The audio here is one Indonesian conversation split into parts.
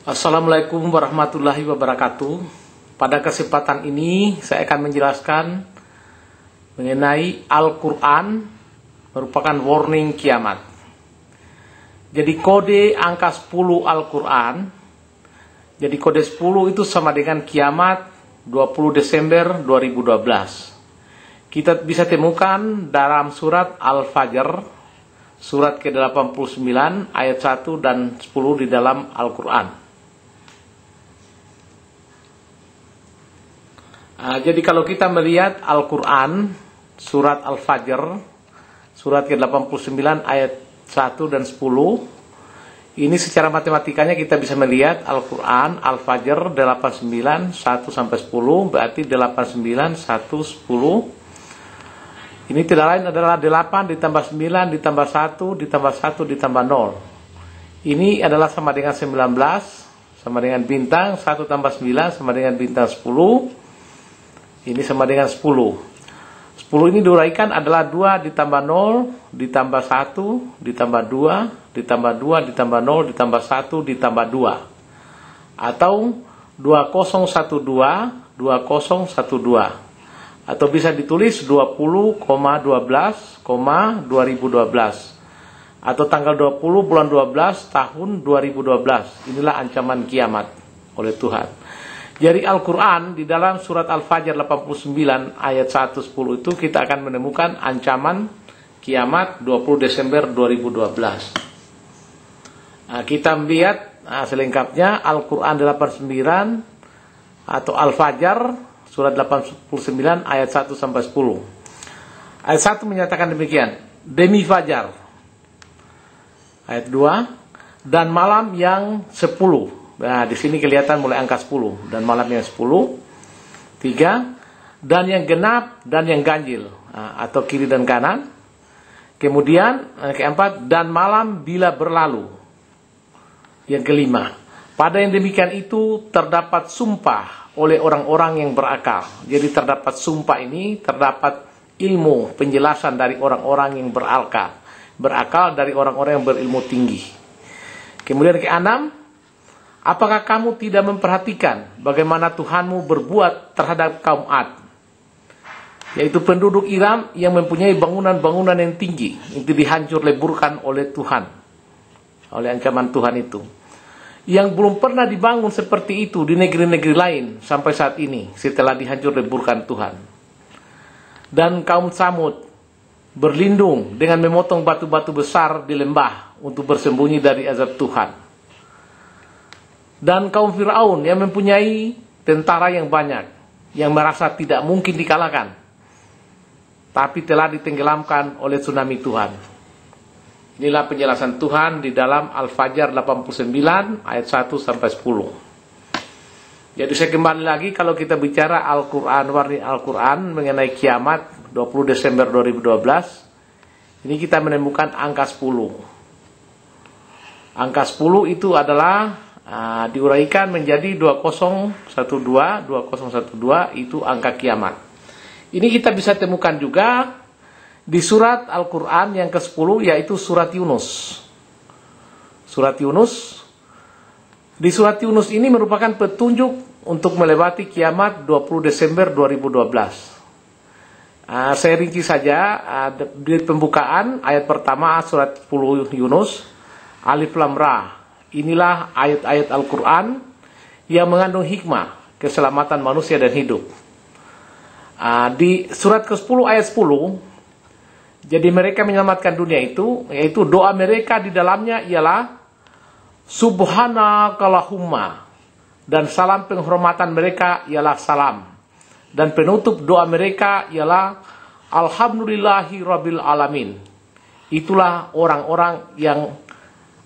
Assalamualaikum warahmatullahi wabarakatuh. Pada kesempatan ini saya akan menjelaskan mengenai Al-Quran merupakan warning kiamat. Jadi kode angka 10 Al-Quran, jadi kode 10 itu sama dengan kiamat 20 Desember 2012. Kita bisa temukan dalam surat Al-Fajr, surat ke-89 ayat 1 dan 10 di dalam Al-Quran. Jadi kalau kita melihat Al-Quran, surat Al-Fajr, surat ke-89 ayat 1 dan 10, ini secara matematikanya kita bisa melihat Al-Quran, Al-Fajr 89, 1 sampai 10, berarti 89, 1, 10. Ini tidak lain adalah 8 ditambah 9 ditambah 1 ditambah 1 ditambah 0. Ini adalah sama dengan 19, sama dengan bintang, 1 tambah 9 sama dengan bintang 10. Ini sama dengan 10. 10 ini diuraikan adalah 2 ditambah 0 ditambah 1 ditambah 2 ditambah 2 ditambah 0 ditambah 1 ditambah 2. Atau 2012 2012. Atau bisa ditulis 20,12, 2012. Atau tanggal 20 bulan 12 tahun 2012. Inilah ancaman kiamat oleh Tuhan. Jadi Al-Quran di dalam surat Al-Fajr 89 ayat 1-10 itu kita akan menemukan ancaman kiamat 20 Desember 2012. Kita melihat selengkapnya Al-Quran 89 atau Al-Fajr surat 89 ayat 1-10. Ayat 1 menyatakan demikian, demi Fajar. Ayat 2, dan malam yang 10. Nah, di sini kelihatan mulai angka 10 dan malam yang 10. 3, dan yang genap dan yang ganjil, atau kiri dan kanan. Kemudian keempat, dan malam bila berlalu. Yang kelima, pada yang demikian itu terdapat sumpah oleh orang-orang yang berakal. Jadi terdapat sumpah ini, terdapat ilmu penjelasan dari orang-orang yang berakal. Berakal dari orang-orang yang berilmu tinggi. Kemudian keenam, apakah kamu tidak memperhatikan bagaimana Tuhanmu berbuat terhadap kaum Ad, yaitu penduduk Iram yang mempunyai bangunan-bangunan yang tinggi, itu dihancur leburkan oleh Tuhan, oleh ancaman Tuhan itu, yang belum pernah dibangun seperti itu di negeri-negeri lain sampai saat ini setelah dihancur leburkan Tuhan. Dan kaum Samud berlindung dengan memotong batu-batu besar di lembah untuk bersembunyi dari azab Tuhan. Dan kaum Fir'aun yang mempunyai tentara yang banyak, yang merasa tidak mungkin dikalahkan, tapi telah ditenggelamkan oleh tsunami Tuhan. Inilah penjelasan Tuhan di dalam Al-Fajr 89 ayat 1-10. Jadi saya kembali lagi, kalau kita bicara Al-Quran, warni Al-Quran mengenai kiamat 20 Desember 2012, ini kita menemukan angka 10. Angka 10 itu adalah diuraikan menjadi 2012 itu angka kiamat. Ini kita bisa temukan juga di surat Al-Quran yang ke-10, yaitu surat Yunus. Surat Yunus. Di surat Yunus ini merupakan petunjuk untuk melewati kiamat 20 Desember 2012. Saya rinci saja di pembukaan ayat pertama surat 10 Yunus, Alif Lam Ra. Inilah ayat-ayat Al-Quran yang mengandung hikmah keselamatan manusia dan hidup. Di surat ke-10 ayat 10, jadi mereka menyelamatkan dunia itu, yaitu doa mereka di dalamnya ialah Subhanakallahumma, dan salam penghormatan mereka ialah salam, dan penutup doa mereka ialah Alhamdulillahi Rabbil Alamin. Itulah orang-orang yang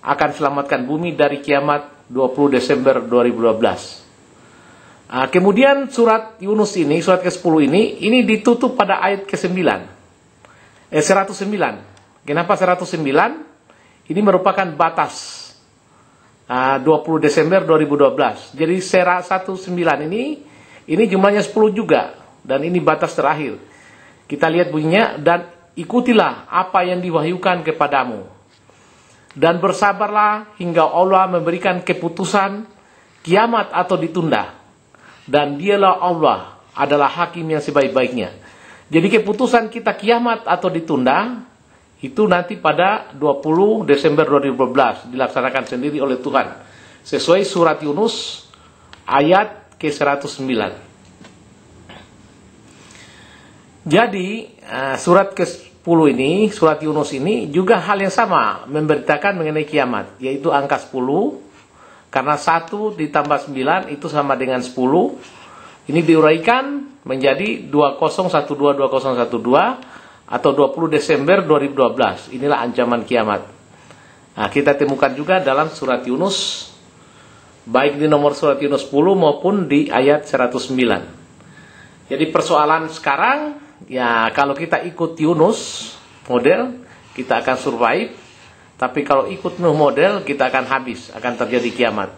akan selamatkan bumi dari kiamat 20 Desember 2012. Kemudian surat Yunus ini, surat ke-10 ini ditutup pada ayat ke-9. 109. Kenapa 109? Ini merupakan batas 20 Desember 2012. Jadi 109 ini jumlahnya 10 juga, dan ini batas terakhir. Kita lihat bunyinya, dan ikutilah apa yang diwahyukan kepadamu, dan bersabarlah hingga Allah memberikan keputusan kiamat atau ditunda. Dan dialah Allah adalah hakim yang sebaik-baiknya. Jadi keputusan kita kiamat atau ditunda itu nanti pada 20 Desember 2012 dilaksanakan sendiri oleh Tuhan. Sesuai surat Yunus ayat ke-109. Jadi surat ke-10 ini, surat Yunus ini juga hal yang sama, memberitakan mengenai kiamat, yaitu angka 10, karena 1 ditambah 9 itu sama dengan 10. Ini diuraikan menjadi 2012-2012 atau 20 Desember 2012. Inilah ancaman kiamat. Nah, kita temukan juga dalam surat Yunus, baik di nomor surat Yunus 10 maupun di ayat 109. Jadi persoalan sekarang, ya kalau kita ikut Yunus model, kita akan survive. Tapi kalau ikut Nuh model, kita akan habis, akan terjadi kiamat.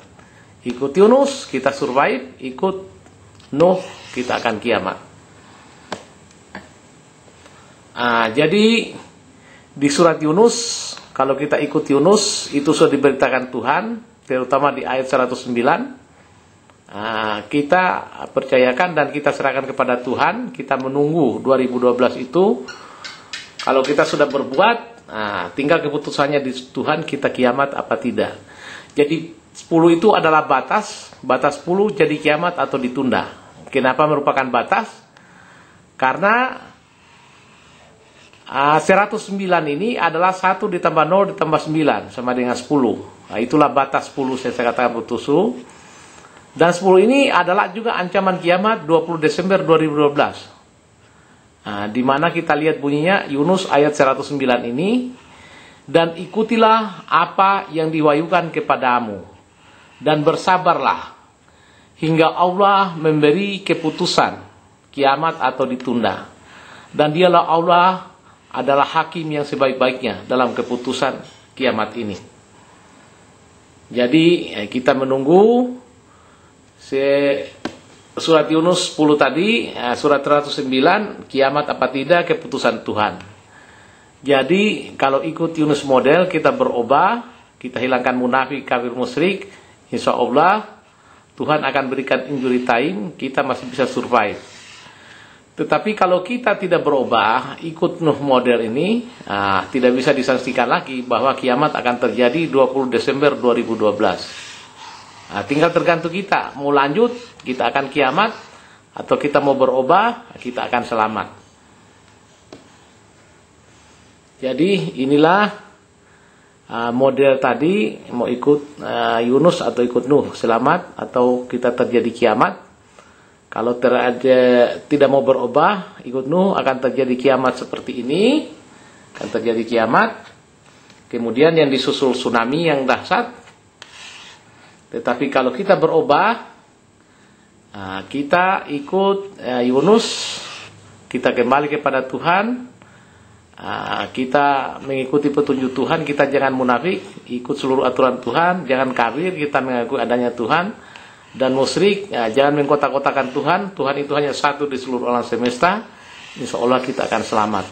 Ikut Yunus, kita survive. Ikut Nuh, kita akan kiamat. Jadi di surat Yunus, kalau kita ikut Yunus, itu sudah diberitakan Tuhan, terutama di ayat 109. Kita percayakan dan kita serahkan kepada Tuhan. Kita menunggu 2012 itu. Kalau kita sudah berbuat, tinggal keputusannya di Tuhan, kita kiamat apa tidak. Jadi 10 itu adalah batas 10 jadi kiamat atau ditunda. Kenapa merupakan batas? Karena 109 ini adalah 1 ditambah 0 ditambah 9 sama dengan 10. Itulah batas 10 saya katakan bertusu. Dan 10 ini adalah juga ancaman kiamat 20 Desember 2012. Di mana kita lihat bunyinya Yunus ayat 109 ini. Dan ikutilah apa yang diwahyukan kepadamu. Dan bersabarlah hingga Allah memberi keputusan kiamat atau ditunda. Dan dialah Allah adalah hakim yang sebaik-baiknya dalam keputusan kiamat ini. Jadi kita menunggu surat Yunus 10 tadi, surat 109, kiamat apa tidak, keputusan Tuhan. Jadi kalau ikut Yunus model, kita berubah, kita hilangkan munafik, kafir, musyrik, insya Allah Tuhan akan berikan injury time, kita masih bisa survive. Tetapi kalau kita tidak berubah, ikut Nuh model ini, tidak bisa disaksikan lagi bahwa kiamat akan terjadi 20 Desember 2012. Tinggal tergantung kita, mau lanjut, kita akan kiamat, atau kita mau berubah, kita akan selamat. Jadi inilah model tadi, mau ikut Yunus atau ikut Nuh, selamat atau kita terjadi kiamat. Kalau tidak mau berubah, ikut Nuh, akan terjadi kiamat seperti ini, akan terjadi kiamat. Kemudian yang disusul tsunami yang dahsyat. Tetapi kalau kita berubah, kita ikut Yunus, kita kembali kepada Tuhan, kita mengikuti petunjuk Tuhan, kita jangan munafik, ikut seluruh aturan Tuhan, jangan kafir, kita mengakui adanya Tuhan, dan musyrik, jangan mengkotak-kotakan Tuhan. Tuhan itu hanya satu di seluruh alam semesta. Insya Allah kita akan selamat.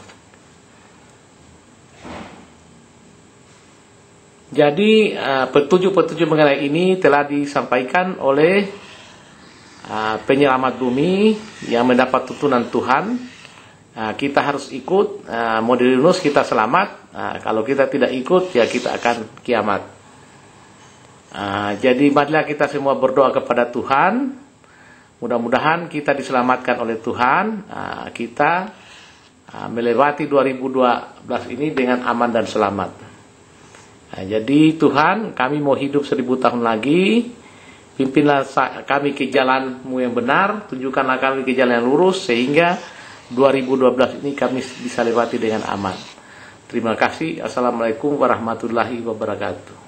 Jadi petunjuk-petunjuk mengenai ini telah disampaikan oleh penyelamat bumi yang mendapat tuntunan Tuhan. Kita harus ikut model Yunus, kita selamat. Kalau kita tidak ikut, ya kita akan kiamat. Jadi marilah kita semua berdoa kepada Tuhan. Mudah-mudahan kita diselamatkan oleh Tuhan. Kita melewati 2012 ini dengan aman dan selamat. Jadi Tuhan, kami mau hidup 1000 tahun lagi. Pimpinlah kami ke jalan-Mu yang benar. Tunjukkanlah kami ke jalan yang lurus, sehingga 2012 ini kami bisa lewati dengan aman. Terima kasih. Assalamualaikum warahmatullahi wabarakatuh.